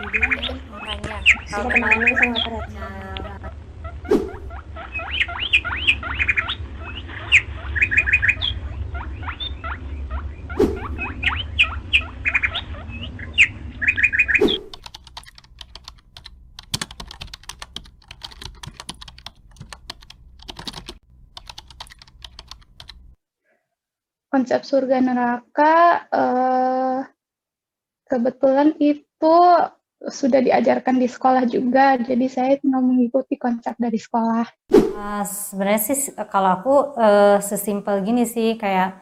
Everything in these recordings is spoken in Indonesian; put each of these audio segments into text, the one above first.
orangnya. Ada Kalau kenalannya sama Kak. Konsep surga neraka kebetulan itu sudah diajarkan di sekolah juga, jadi saya tinggal mengikuti konsep dari sekolah. Sebenarnya sih kalau aku sesimpel gini sih, kayak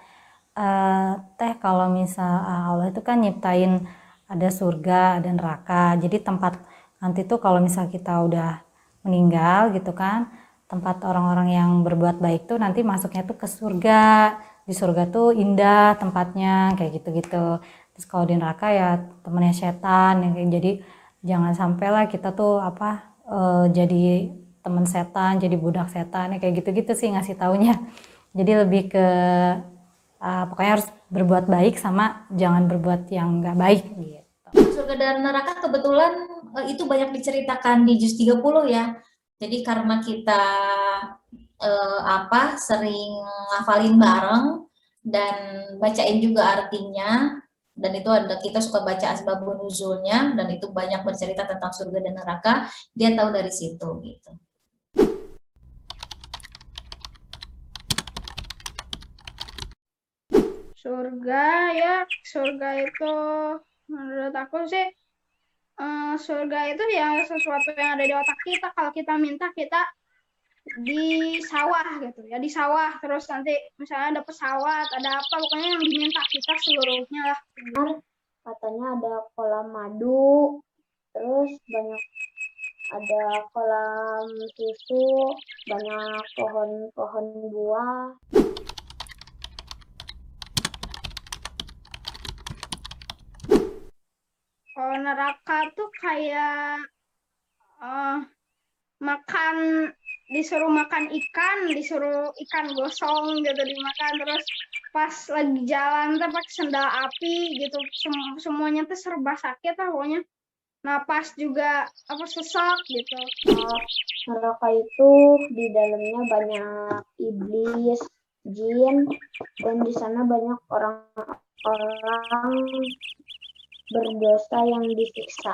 teh kalau misal Allah itu kan nyiptain ada surga, ada neraka. Jadi tempat nanti tuh kalau misal kita udah meninggal gitu kan, tempat orang-orang yang berbuat baik tuh nanti masuknya tuh ke surga. Di surga tuh indah tempatnya kayak gitu-gitu. Terus kalau di neraka ya temennya setan, jadi jangan sampai lah kita tuh jadi teman setan, jadi budak setan, kayak gitu-gitu sih ngasih taunya. Jadi lebih ke pokoknya harus berbuat baik sama jangan berbuat yang nggak baik gitu. Surga dan neraka kebetulan itu banyak diceritakan di Juz 30 ya. Jadi karena kita sering ngafalin bareng dan bacain juga artinya, dan itu ada, kita suka baca asbabun nuzulnya, dan itu banyak bercerita tentang surga dan neraka, dia tahu dari situ gitu. Surga itu menurut aku sih surga itu ya sesuatu yang ada di otak kita. Kalau kita minta, kita di sawah gitu ya, di sawah, terus nanti misalnya ada pesawat, ada apa, pokoknya yang diminta kita seluruhnya lah. Katanya ada kolam madu, terus banyak ada kolam susu, banyak pohon-pohon buah. Kalau neraka tuh kayak disuruh makan ikan, disuruh ikan gosong gitu dimakan, terus pas lagi jalan tuh pakai sendal api gitu, semuanya tuh serba sakit lah pokoknya. Napas juga sesak gitu. Neraka itu di dalamnya banyak iblis, jin, dan di sana banyak orang-orang berdosa yang disiksa.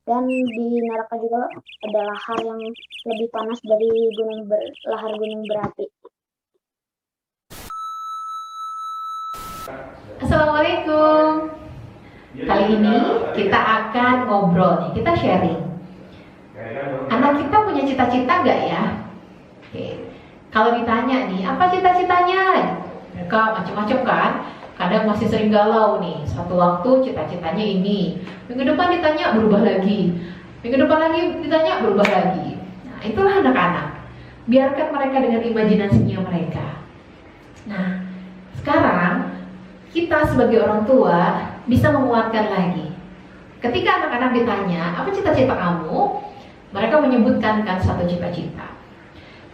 Dan di neraka juga ada lahar yang lebih panas dari lahar gunung berapi. Assalamualaikum. Kali ini kita akan ngobrol nih, kita sharing. Anak kita punya cita-cita nggak ya? Oke. Kalau ditanya nih, apa cita-citanya? Mereka macam-macam kan? Kadang masih sering galau nih, satu waktu cita-citanya ini, minggu depan ditanya berubah lagi, minggu depan lagi ditanya berubah lagi. Nah, itulah anak-anak. Biarkan mereka dengan imajinasinya mereka. Nah, sekarang kita sebagai orang tua bisa menguatkan lagi. Ketika anak-anak ditanya, apa cita-cita kamu? Mereka menyebutkan kan satu cita-cita.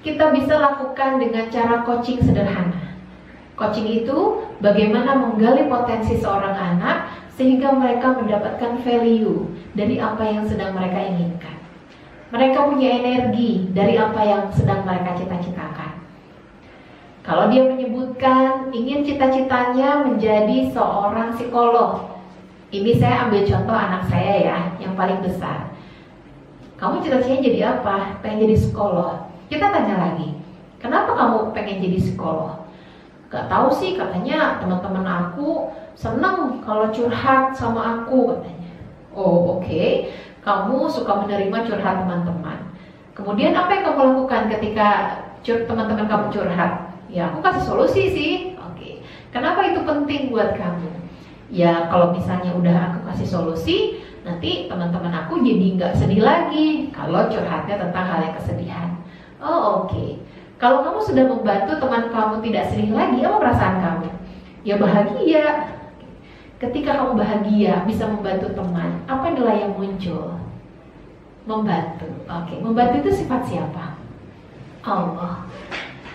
Kita bisa lakukan dengan cara coaching sederhana. Coaching itu bagaimana menggali potensi seorang anak sehingga mereka mendapatkan value dari apa yang sedang mereka inginkan. Mereka punya energi dari apa yang sedang mereka cita-citakan. Kalau dia menyebutkan ingin cita-citanya menjadi seorang psikolog, ini saya ambil contoh anak saya ya, yang paling besar. Kamu cita-citanya jadi apa? Pengen jadi psikolog. Kita tanya lagi, kenapa kamu pengen jadi psikolog? Gak tahu sih, katanya teman-teman aku seneng kalau curhat sama aku katanya. Oh oke. Kamu suka menerima curhat teman-teman. Kemudian apa yang kamu lakukan ketika teman-teman kamu curhat? Ya aku kasih solusi sih. Oke. Kenapa itu penting buat kamu? Ya kalau misalnya udah aku kasih solusi, nanti teman-teman aku jadi nggak sedih lagi kalau curhatnya tentang hal yang kesedihan. Oh oke. Kalau kamu sudah membantu teman kamu tidak sedih lagi, apa perasaan kamu? Ya bahagia. Ketika kamu bahagia bisa membantu teman, apa nilai yang muncul? Membantu. Oke, membantu itu sifat siapa? Allah.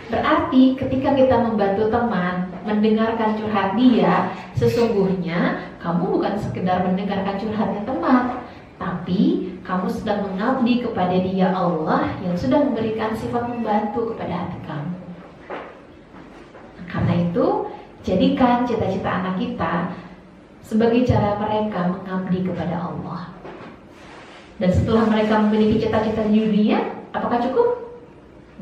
Berarti ketika kita membantu teman, mendengarkan curhat dia, sesungguhnya kamu bukan sekedar mendengarkan curhatnya teman, tapi kamu sedang mengabdi kepada Dia Allah yang sudah memberikan sifat membantu kepada hati kamu. Karena itu, jadikan cita-cita anak kita sebagai cara mereka mengabdi kepada Allah. Dan setelah mereka memiliki cita-cita di dunia, apakah cukup?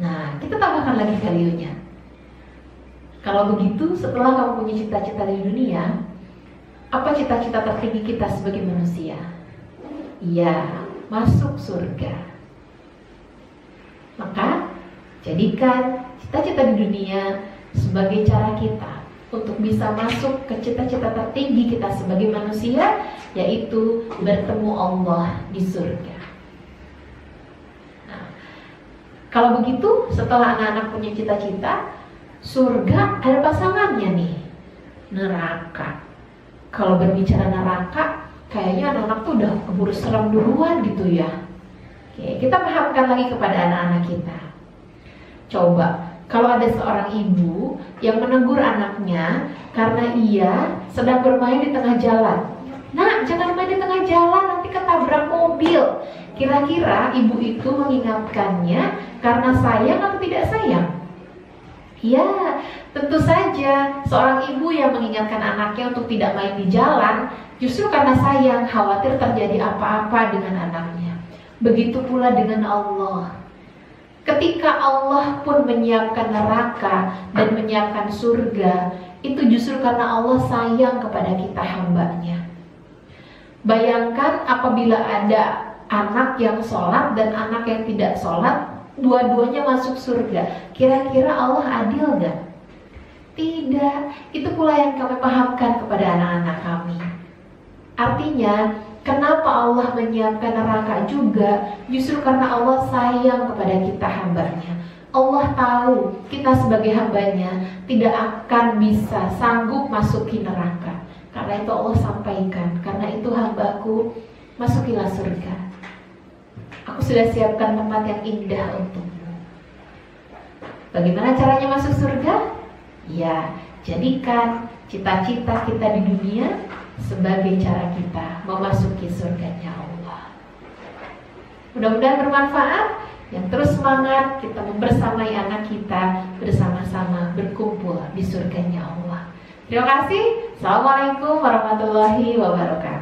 Nah, kita tambahkan lagi value-nya. Kalau begitu, setelah kamu punya cita-cita di dunia, apa cita-cita tertinggi kita sebagai manusia? Iya, masuk surga. Maka, jadikan cita-cita di dunia sebagai cara kita untuk bisa masuk ke cita-cita tertinggi kita sebagai manusia, yaitu bertemu Allah di surga. Nah, kalau begitu, setelah anak-anak punya cita-cita, surga ada pasangannya nih, neraka. Kalau berbicara neraka, kayaknya anak-anak tuh udah keburu serem duluan gitu ya. Oke, kita pahamkan lagi kepada anak-anak kita. Coba, kalau ada seorang ibu yang menegur anaknya karena ia sedang bermain di tengah jalan. Nak, jangan main di tengah jalan, nanti ketabrak mobil. Kira-kira ibu itu mengingatkannya karena sayang atau tidak sayang? Ya, tentu saja seorang ibu yang mengingatkan anaknya untuk tidak main di jalan justru karena sayang, khawatir terjadi apa-apa dengan anaknya. Begitu pula dengan Allah. Ketika Allah pun menyiapkan neraka dan menyiapkan surga, itu justru karena Allah sayang kepada kita hambanya. Bayangkan apabila ada anak yang sholat dan anak yang tidak sholat, dua-duanya masuk surga. Kira-kira Allah adil gak? Tidak. Itu pula yang kami pahamkan kepada anak-anak kami. Artinya, kenapa Allah menyiapkan neraka juga? Justru karena Allah sayang kepada kita hambanya. Allah tahu kita sebagai hambanya tidak akan bisa sanggup masuki neraka. Karena itu Allah sampaikan, karena itu hambaku, masukilah surga. Aku sudah siapkan tempat yang indah untukmu. Bagaimana caranya masuk surga? Ya, jadikan cita-cita kita di dunia sebagai cara kita memasuki surganya Allah. Mudah-mudahan bermanfaat. Yang terus semangat kita membersamai anak kita bersama-sama berkumpul di surganya Allah. Terima kasih. Assalamualaikum warahmatullahi wabarakatuh.